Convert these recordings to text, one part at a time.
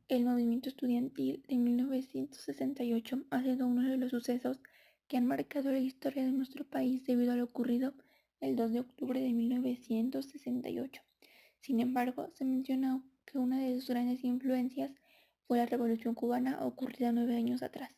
El movimiento estudiantil de 1968 ha sido uno de los sucesos que han marcado la historia de nuestro país debido a lo ocurrido el 2 de octubre de 1968. Sin embargo, se menciona que una de sus grandes influencias fue la Revolución cubana ocurrida 9 años atrás.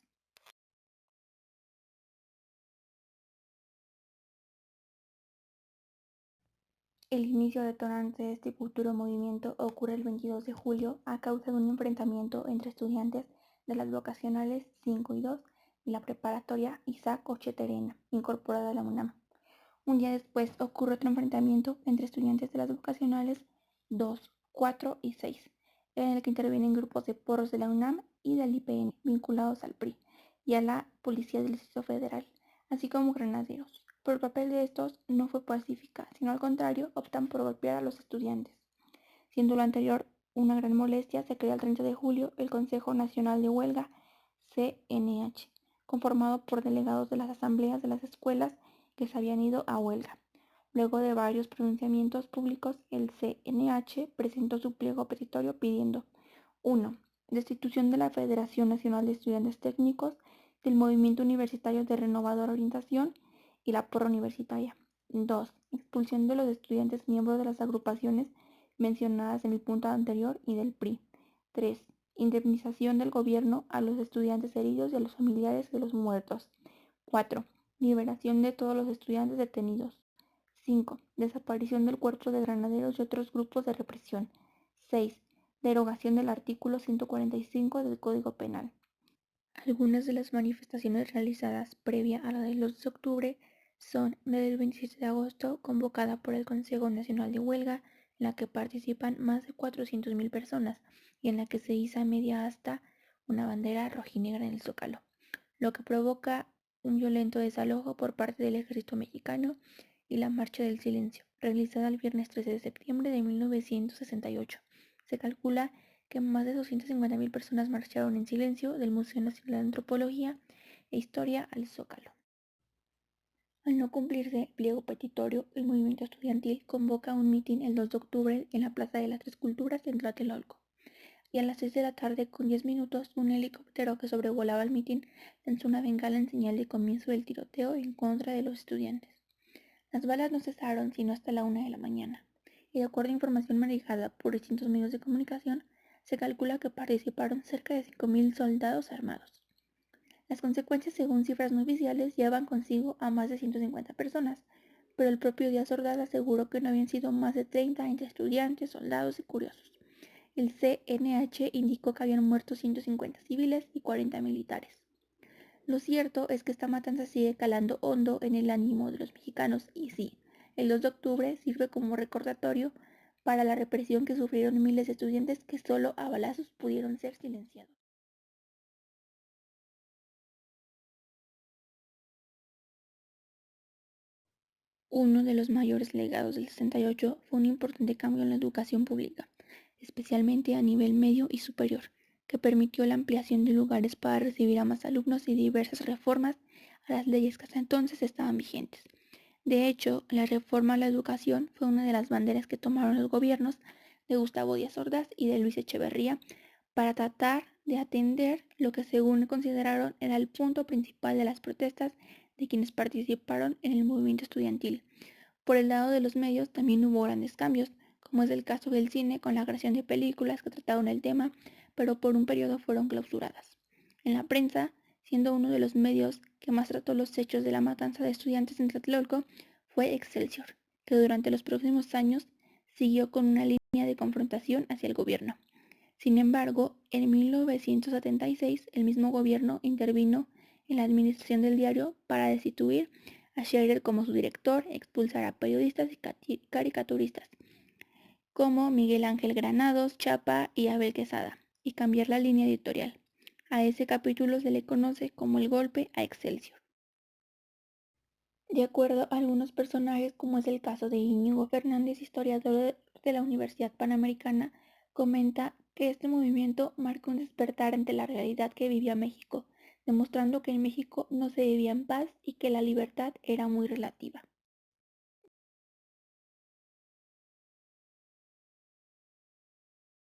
El inicio detonante de este futuro movimiento ocurre el 22 de julio a causa de un enfrentamiento entre estudiantes de las vocacionales 5 y 2 y la preparatoria Isaac Ocheterena, incorporada a la UNAM. Un día después ocurre otro enfrentamiento entre estudiantes de las vocacionales 2, 4 y 6, en el que intervienen grupos de porros de la UNAM y del IPN vinculados al PRI y a la Policía del Distrito Federal, así como granaderos. Pero el papel de estos no fue pacífica, sino al contrario, optan por golpear a los estudiantes. Siendo lo anterior una gran molestia, se crea el 30 de julio el Consejo Nacional de Huelga, CNH, conformado por delegados de las asambleas de las escuelas que se habían ido a huelga. Luego de varios pronunciamientos públicos, el CNH presentó su pliego petitorio pidiendo 1. Destitución de la Federación Nacional de Estudiantes Técnicos, del Movimiento Universitario de Renovadora Orientación y la porra universitaria. 2. Expulsión de los estudiantes miembros de las agrupaciones mencionadas en el punto anterior y del PRI. 3. Indemnización del gobierno a los estudiantes heridos y a los familiares de los muertos. 4. Liberación de todos los estudiantes detenidos. 5. Desaparición del cuerpo de granaderos y otros grupos de represión. 6. Derogación del artículo 145 del Código Penal. Algunas de las manifestaciones realizadas previa a la del 2 de octubre son la del 27 de agosto, convocada por el Consejo Nacional de Huelga, en la que participan más de 400.000 personas y en la que se iza media asta una bandera rojinegra en el Zócalo, lo que provoca un violento desalojo por parte del ejército mexicano, y la Marcha del Silencio, realizada el viernes 13 de septiembre de 1968. Se calcula que más de 250.000 personas marcharon en silencio del Museo Nacional de Antropología e Historia al Zócalo. Al no cumplirse el pliego petitorio, el movimiento estudiantil convoca un mitin el 2 de octubre en la Plaza de las Tres Culturas en Tlatelolco, y a las 6 de la tarde con 10 minutos un helicóptero que sobrevolaba el mitin lanzó una bengala en señal de comienzo del tiroteo en contra de los estudiantes. Las balas no cesaron sino hasta la 1 de la mañana, y de acuerdo a información manejada por distintos medios de comunicación, se calcula que participaron cerca de 5.000 soldados armados. Las consecuencias, según cifras no oficiales, llevan consigo a más de 150 personas, pero el propio Díaz Ordaz aseguró que no habían sido más de 30 entre estudiantes, soldados y curiosos. El CNH indicó que habían muerto 150 civiles y 40 militares. Lo cierto es que esta matanza sigue calando hondo en el ánimo de los mexicanos y sí, el 2 de octubre sirve como recordatorio para la represión que sufrieron miles de estudiantes que solo a balazos pudieron ser silenciados. Uno de los mayores legados del 68 fue un importante cambio en la educación pública, especialmente a nivel medio y superior, que permitió la ampliación de lugares para recibir a más alumnos y diversas reformas a las leyes que hasta entonces estaban vigentes. De hecho, la reforma a la educación fue una de las banderas que tomaron los gobiernos de Gustavo Díaz Ordaz y de Luis Echeverría para tratar de atender lo que según consideraron era el punto principal de las protestas de quienes participaron en el movimiento estudiantil. Por el lado de los medios también hubo grandes cambios, como es el caso del cine con la creación de películas que trataron el tema, pero por un periodo fueron clausuradas. En la prensa, siendo uno de los medios que más trató los hechos de la matanza de estudiantes en Tlatelolco, fue Excelsior, que durante los próximos años siguió con una línea de confrontación hacia el gobierno. Sin embargo, en 1976 el mismo gobierno intervino en la administración del diario para destituir a Scherer como su director, expulsar a periodistas y caricaturistas como Miguel Ángel Granados, Chapa y Abel Quesada, y cambiar la línea editorial. A ese capítulo se le conoce como el golpe a Excelsior. De acuerdo a algunos personajes, como es el caso de Íñigo Fernández, historiador de la Universidad Panamericana, comenta que este movimiento marca un despertar ante la realidad que vivía México, demostrando que en México no se vivía en paz y que la libertad era muy relativa.